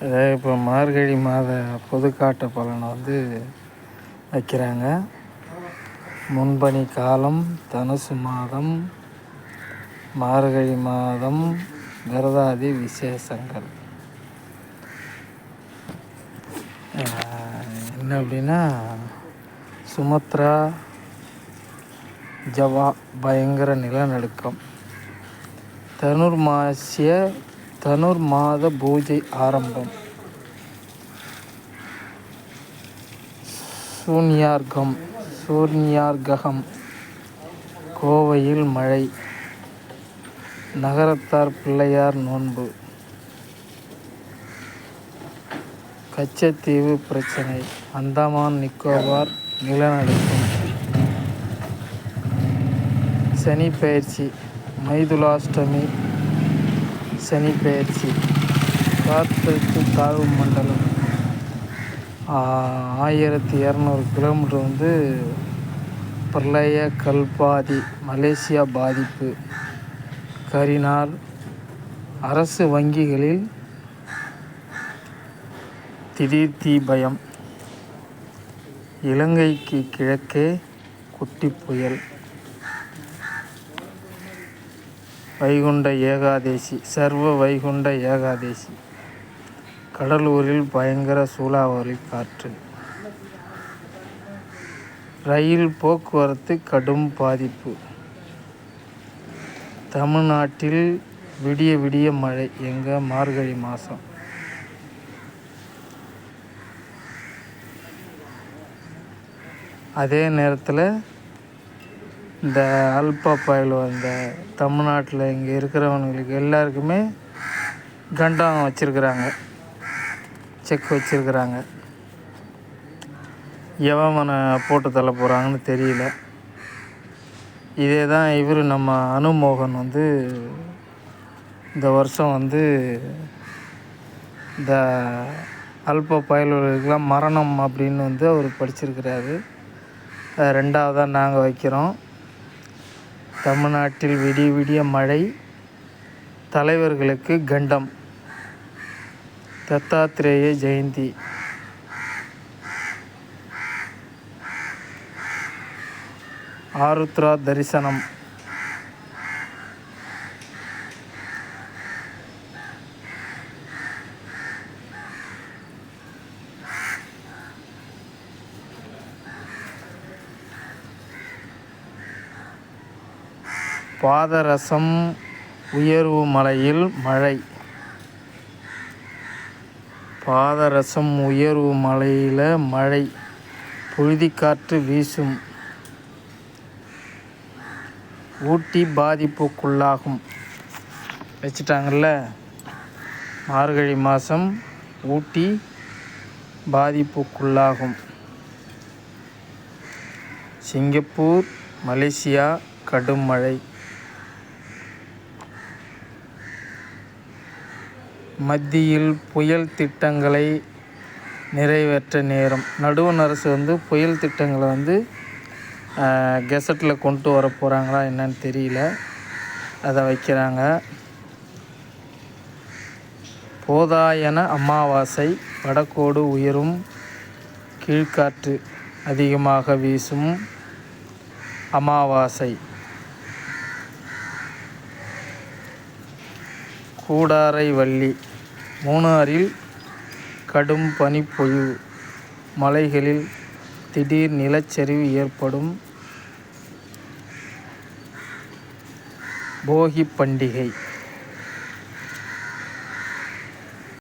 அதாவது இப்போ மார்கழி மாத பொதுக்காட்டு பலனை வைக்கிறாங்க. முன்பனி காலம், தனுசு மாதம், மார்கழி மாதம், விரதாதி விசேஷங்கள். என்ன அப்படின்னா, சுமத்ரா ஜவா பயங்கர நிலநடுக்கம். தனுர் மாத பூஜை ஆரம்பம். சூன்யார்ககம் கோவையில் மழை. நகரத்தார் பிள்ளையார் நோன்பு. கச்சத்தீவு பிரச்சனை. அந்தமான் நிக்கோபார் நிலநடுக்கம். சனி பெயர்ச்சி. மைதுலாஷ்டமி சனி பெயர்ச்சி. காற்றழுத்த தாழ்வு மண்டலம் 1200 கிலோமீட்டர் பிரளய கல்பாதி. மலேசியா பாதிப்பு. கரிநாள். அரசு வங்கிகளில் திடீர் தீ பயம். இலங்கைக்கு கிழக்கே குட்டி புயல். வைகுண்ட ஏகாதேசி. சர்வ வைகுண்ட ஏகாதேசி. கடலூரில் பயங்கர சூறாவளி காற்று. ரயில் போக்குவரத்து கடும் பாதிப்பு. தமிழ்நாட்டில் விடிய விடிய மழை. மார்கழி மாதம். அதே நேரத்தில் இந்த அல்பா புயல் தமிழ்நாட்டில் இங்கே இருக்கிறவங்களுக்கு எல்லாருக்குமே கண்டம் வச்சுருக்குறாங்க, செக் வச்சுருக்குறாங்க. எவனை போட்டு தள்ள போகிறாங்கன்னு தெரியல. இதே தான் இவர் நம்ம அனுமோகன் இந்த வருஷம் இந்த அல்ப புயல்களுக்கெல்லாம் மரணம் அப்படின்னு அவர் படிச்சிருக்கிறாரு. 2வதாக நாங்கள் வைக்கிறோம். தமிழ்நாட்டில் விடிய விடிய மழை. தலைவர்களுக்கு கண்டம். தத்தாத்திரேய ஜெயந்தி. ஆருத்ரா தரிசனம். பாதரசம் உயர்வு மலையில் மழை. பாதரசம் உயர்வு மலையில் மழை. புழுதிக்காற்று வீசும். ஊட்டி பாதிப்புக்குள்ளாகும். வச்சுட்டாங்கல்ல. மார்கழி மாதம் ஊட்டி பாதிப்புக்குள்ளாகும். சிங்கப்பூர், மலேசியா கடும் மழை. மத்தியில் புயல் திட்டங்களை நிறைவேற்ற நேரம். நடுவண் அரசு புயல் திட்டங்களை கெசட்டில் கொண்டு வர போகிறாங்களா என்னன்னு தெரியல. அதை வைக்கிறாங்க. போதாயன அமாவாசை. வடகோடு உயரும். கீழ்காற்று அதிகமாக வீசும் அமாவாசை. கூடாரை வள்ளி. மூணாறில் கடும் பனிப்பொழிவு. மலைகளில் திடீர் நிலச்சரிவு ஏற்படும். போகி பண்டிகை.